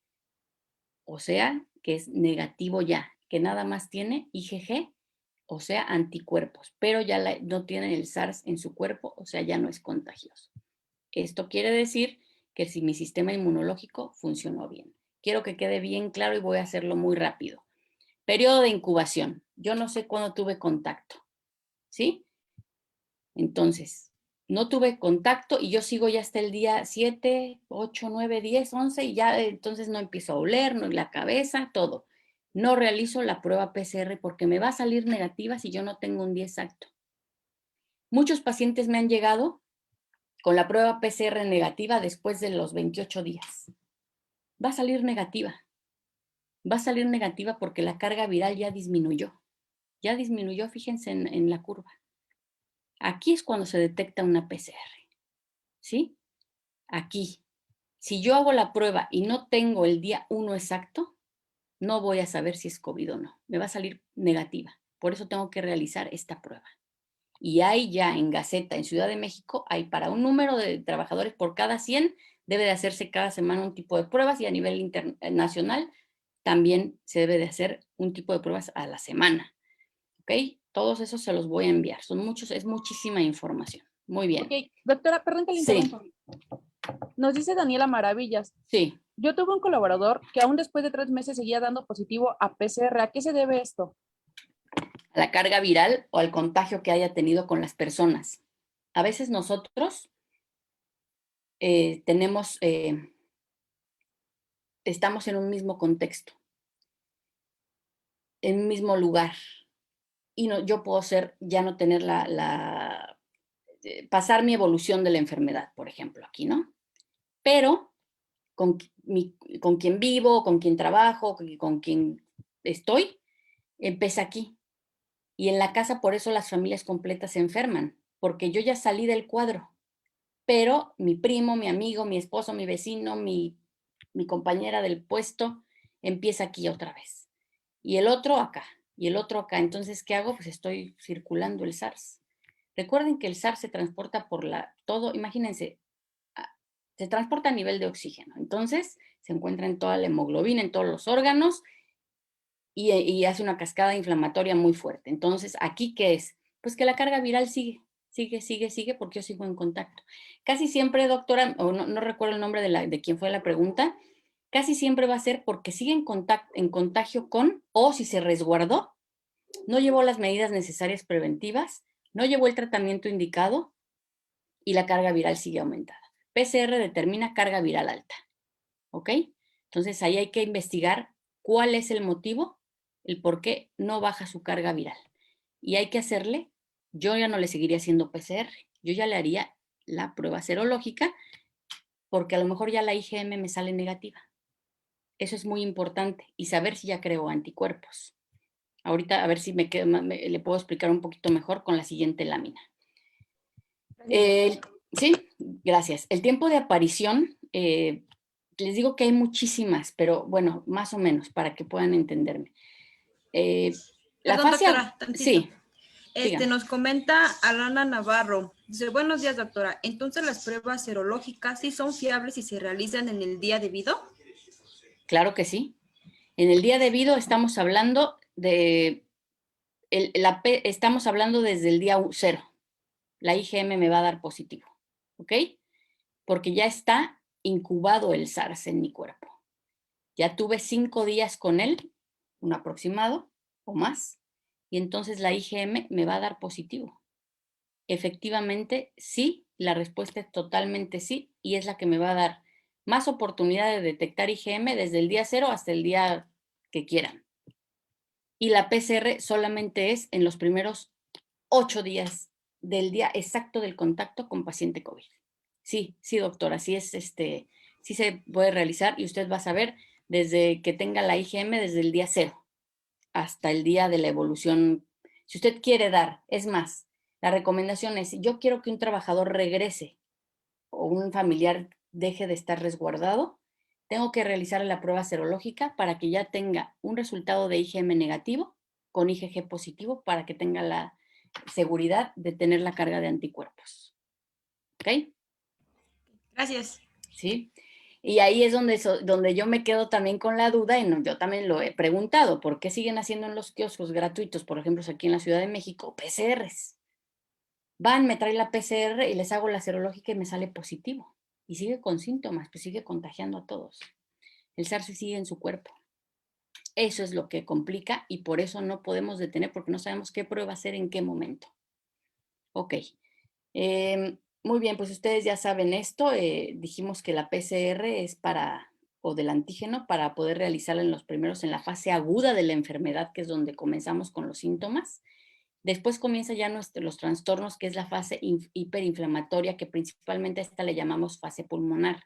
O sea, que es negativo ya, que nada más tiene IgG, o sea, anticuerpos, pero ya no tiene el SARS en su cuerpo, o sea, ya no es contagioso. Esto quiere decir que si mi sistema inmunológico funcionó bien. Quiero que quede bien claro y voy a hacerlo muy rápido. Periodo de incubación. Yo no sé cuándo tuve contacto, ¿sí? Entonces, no tuve contacto y yo sigo ya hasta el día 7, 8, 9, 10, 11 y ya entonces no empiezo a oler, no la cabeza, todo. No realizo la prueba PCR porque me va a salir negativa si yo no tengo un día exacto. Muchos pacientes me han llegado con la prueba PCR negativa después de los 28 días. Va a salir negativa. Va a salir negativa porque la carga viral ya disminuyó. Ya disminuyó, fíjense en la curva. Aquí es cuando se detecta una PCR, ¿sí? Aquí. Si yo hago la prueba y no tengo el día 1 exacto, no voy a saber si es COVID o no. Me va a salir negativa. Por eso tengo que realizar esta prueba. Y hay ya en Gaceta, en Ciudad de México, hay para un número de trabajadores por cada 100, debe de hacerse cada semana un tipo de pruebas y a nivel internacional también se debe de hacer un tipo de pruebas a la semana. ¿Ok? Todos esos se los voy a enviar. Son muchos, es muchísima información. Muy bien. Ok, doctora, perdón que le Sí. interrumpa. Nos dice Daniela Maravillas. Sí. Yo tuve un colaborador que aún después de 3 meses seguía dando positivo a PCR. ¿A qué se debe esto? A la carga viral o al contagio que haya tenido con las personas. A veces nosotros estamos en un mismo contexto, en un mismo lugar. Y no, yo puedo ya no tener pasar mi evolución de la enfermedad, por ejemplo, aquí, ¿no? Pero con quien vivo, con quien trabajo, con quien estoy, empieza aquí. Y en la casa por eso las familias completas se enferman, porque yo ya salí del cuadro, pero mi primo, mi amigo, mi esposo, mi vecino, mi compañera del puesto, empieza aquí otra vez. Y el otro acá, y el otro acá. Entonces, ¿qué hago? Pues estoy circulando el SARS. Recuerden que el SARS se transporta por todo, imagínense, se transporta a nivel de oxígeno. Entonces, se encuentra en toda la hemoglobina, en todos los órganos, y hace una cascada inflamatoria muy fuerte. Entonces, ¿aquí qué es? Pues que la carga viral sigue, porque yo sigo en contacto. Casi siempre, doctora, o no recuerdo el nombre de quién fue la pregunta, casi siempre va a ser porque sigue en contagio con, o si se resguardó, no llevó las medidas necesarias preventivas, no llevó el tratamiento indicado y la carga viral sigue aumentada. PCR determina carga viral alta, ¿ok? Entonces ahí hay que investigar cuál es el motivo, el por qué no baja su carga viral. Y hay que hacerle, yo ya no le seguiría haciendo PCR, yo ya le haría la prueba serológica, porque a lo mejor ya la IgM me sale negativa. Eso es muy importante y saber si ya creo anticuerpos. Ahorita a ver si le puedo explicar un poquito mejor con la siguiente lámina. Sí, gracias. El tiempo de aparición, les digo que hay muchísimas, pero bueno, más o menos para que puedan entenderme. La Perdón, fase, doctora, tantito. sí, dígame. Nos comenta Alana Navarro. Dice, buenos días, doctora. Entonces, ¿las pruebas serológicas sí son fiables y se realizan en el día debido? Claro que sí. En el día debido estamos hablando estamos hablando desde el día 0. La IgM me va a dar positivo, ¿ok? Porque ya está incubado el SARS en mi cuerpo. Ya tuve 5 días con él, un aproximado o más, y entonces la IgM me va a dar positivo. Efectivamente, sí, la respuesta es totalmente sí, y es la que me va a dar más oportunidad de detectar IgM desde el día 0 hasta el día que quieran. Y la PCR solamente es en los primeros 8 días del día exacto del contacto con paciente COVID. Sí, sí, doctora, sí sí se puede realizar y usted va a saber desde que tenga la IgM desde el día 0 hasta el día de la evolución. Si usted quiere dar, es más, la recomendación es, yo quiero que un trabajador regrese o un familiar deje de estar resguardado, tengo que realizar la prueba serológica para que ya tenga un resultado de IgM negativo con IgG positivo para que tenga la seguridad de tener la carga de anticuerpos. ¿Ok? Gracias. Sí. Y ahí es donde yo me quedo también con la duda, y yo también lo he preguntado, ¿por qué siguen haciendo en los kioscos gratuitos, por ejemplo, aquí en la Ciudad de México, PCRs? Van, me traen la PCR y les hago la serológica y me sale positivo. Y sigue con síntomas, pues sigue contagiando a todos. El SARS sigue en su cuerpo. Eso es lo que complica y por eso no podemos detener, porque no sabemos qué prueba hacer en qué momento. Ok. Muy bien, pues ustedes ya saben esto. Dijimos que la PCR es o del antígeno, para poder realizarla en la fase aguda de la enfermedad, que es donde comenzamos con los síntomas. Después comienza ya los trastornos, que es la fase hiperinflamatoria, que principalmente a esta le llamamos fase pulmonar.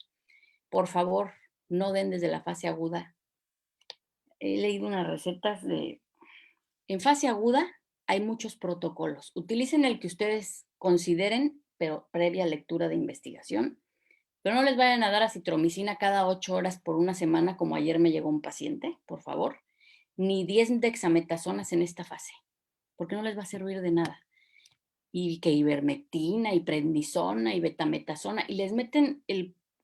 Por favor, no den desde la fase aguda. He leído unas recetas En fase aguda hay muchos protocolos. Utilicen el que ustedes consideren, pero previa lectura de investigación. Pero no les vayan a dar acitromicina cada 8 horas por una semana, como ayer me llegó un paciente, por favor. Ni 10 dexametasonas en esta fase, porque no les va a servir de nada. Y que ivermectina, y prednisona, y betametasona, y les meten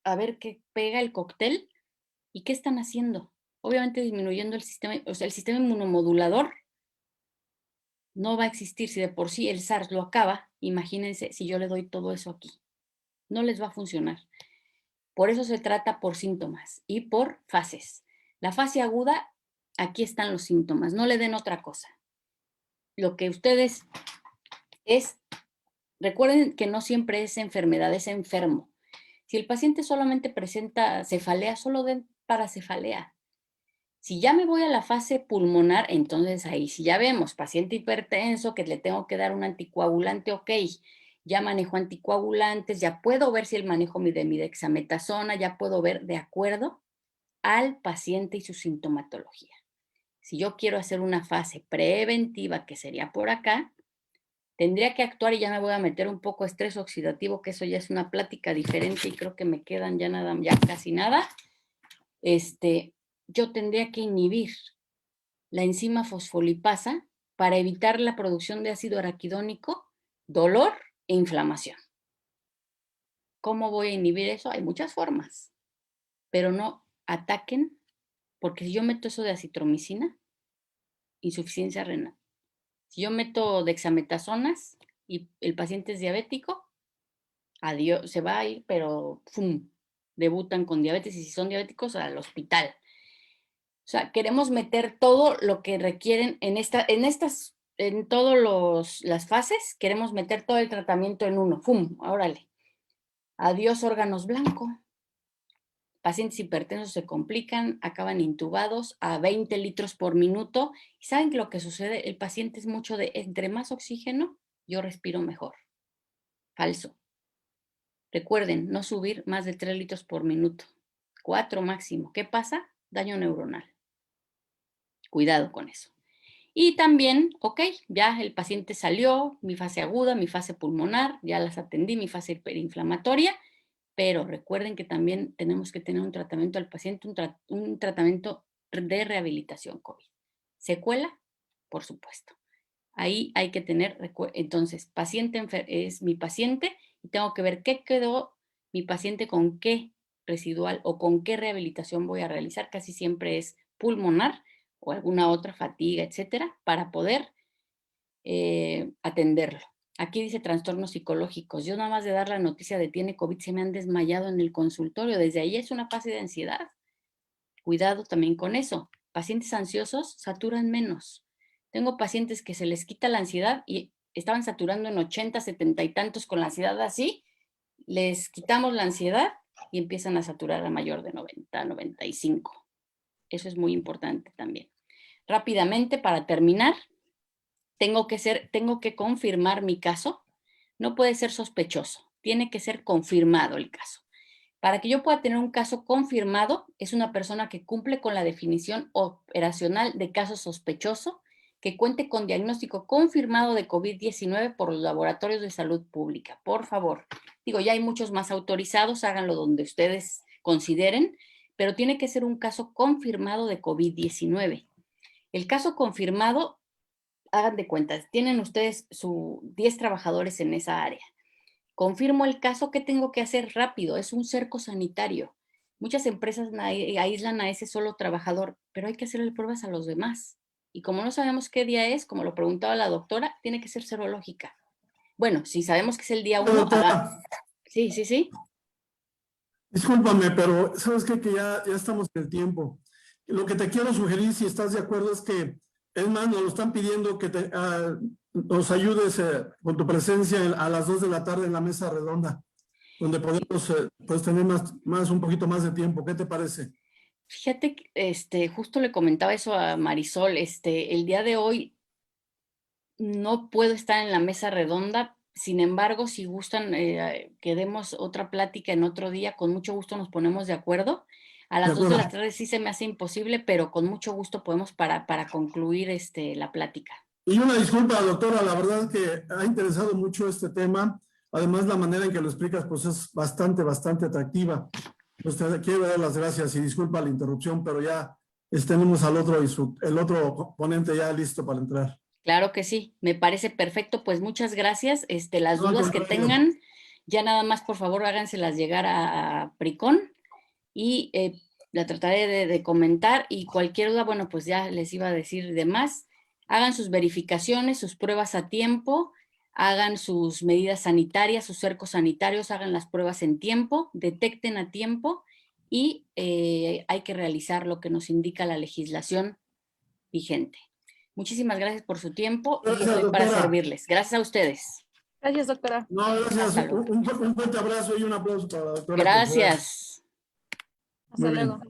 a ver qué pega el cóctel, y qué están haciendo. Obviamente disminuyendo el sistema inmunomodulador no va a existir. Si de por sí el SARS lo acaba, imagínense si yo le doy todo eso aquí. No les va a funcionar. Por eso se trata por síntomas y por fases. La fase aguda, aquí están los síntomas, no le den otra cosa. Lo que ustedes recuerden que no siempre es enfermedad, es enfermo. Si el paciente solamente presenta cefalea, solo den paracefalea. Si ya me voy a la fase pulmonar, entonces ahí si ya vemos paciente hipertenso que le tengo que dar un anticoagulante, ok, ya manejo anticoagulantes, ya puedo ver si el manejo de mi dexametasona, ya puedo ver de acuerdo al paciente y su sintomatología. Si yo quiero hacer una fase preventiva, que sería por acá, tendría que actuar, y ya me voy a meter un poco de estrés oxidativo, que eso ya es una plática diferente y creo que me quedan ya casi nada. Yo tendría que inhibir la enzima fosfolipasa para evitar la producción de ácido araquidónico, dolor e inflamación. ¿Cómo voy a inhibir eso? Hay muchas formas, pero no ataquen, porque si yo meto eso de acitromicina, insuficiencia renal. Si yo meto dexametasonas y el paciente es diabético, adiós, se va a ir, pero ¡fum!, debutan con diabetes, y si son diabéticos, al hospital. O sea, queremos meter todo lo que requieren en todas las fases, queremos meter todo el tratamiento en uno. ¡Fum! Órale. Adiós órganos blancos. Pacientes hipertensos se complican, acaban intubados a 20 litros por minuto. ¿Y saben lo que sucede? El paciente es mucho de, entre más oxígeno, yo respiro mejor. Falso. Recuerden, no subir más de 3 litros por minuto. 4 máximo. ¿Qué pasa? Daño neuronal. Cuidado con eso. Y también, ok, ya el paciente salió, mi fase aguda, mi fase pulmonar, ya las atendí, mi fase hiperinflamatoria, pero recuerden que también tenemos que tener un tratamiento al paciente, un tratamiento de rehabilitación COVID. ¿Secuela? Por supuesto. Ahí hay que tener, entonces, paciente es mi paciente y tengo que ver qué quedó mi paciente, con qué residual o con qué rehabilitación voy a realizar. Casi siempre es pulmonar o alguna otra fatiga, etcétera, para poder atenderlo. Aquí dice trastornos psicológicos. Yo nada más de dar la noticia de tiene COVID se me han desmayado en el consultorio. Desde ahí es una fase de ansiedad. Cuidado también con eso. Pacientes ansiosos saturan menos. Tengo pacientes que se les quita la ansiedad y estaban saturando en 80, 70 y tantos con la ansiedad así. Les quitamos la ansiedad y empiezan a saturar a mayor de 90, 95. Eso es muy importante también. Rápidamente, para terminar, tengo que confirmar mi caso. No puede ser sospechoso, tiene que ser confirmado el caso. Para que yo pueda tener un caso confirmado, es una persona que cumple con la definición operacional de caso sospechoso, que cuente con diagnóstico confirmado de COVID-19 por los laboratorios de salud pública. Por favor, digo, ya hay muchos más autorizados, háganlo donde ustedes consideren, pero tiene que ser un caso confirmado de COVID-19. El caso confirmado, hagan de cuentas, tienen ustedes 10 trabajadores en esa área. Confirmo el caso, ¿qué tengo que hacer rápido? Es un cerco sanitario. Muchas empresas aíslan a ese solo trabajador, pero hay que hacerle pruebas a los demás. Y como no sabemos qué día es, como lo preguntaba la doctora, tiene que ser serológica. Bueno, si sabemos que es el día 1, sí. Discúlpame, pero ¿sabes qué? Que ya estamos en el tiempo. Lo que te quiero sugerir, si estás de acuerdo, es que, es más, nos lo están pidiendo que nos ayudes con tu presencia a las 2 de la tarde en la mesa redonda, donde podemos pues tener un poquito más de tiempo. ¿Qué te parece? Fíjate que justo le comentaba eso a Marisol, el día de hoy no puedo estar en la mesa redonda, sin embargo, si gustan que demos otra plática en otro día, con mucho gusto nos ponemos de acuerdo. A las 2 de la tarde sí se me hace imposible, pero con mucho gusto podemos para concluir la plática. Y una disculpa, doctora, la verdad es que ha interesado mucho este tema. Además, la manera en que lo explicas pues es bastante atractiva. Pues te quiero dar las gracias y disculpa la interrupción, pero ya tenemos al otro el otro ponente ya listo para entrar. Claro que sí, me parece perfecto. Pues muchas gracias. Las dudas que tengan, ya nada más por favor háganselas llegar a Pricon y la trataré de comentar, y cualquier duda, bueno, pues ya les iba a decir de más. Hagan sus verificaciones, sus pruebas a tiempo, hagan sus medidas sanitarias, sus cercos sanitarios, hagan las pruebas en tiempo, detecten a tiempo y hay que realizar lo que nos indica la legislación vigente. Muchísimas gracias por su tiempo y estoy para servirles. Gracias a ustedes. Gracias, doctora. No, gracias. Un fuerte abrazo y un aplauso para la doctora. Gracias. Hasta luego.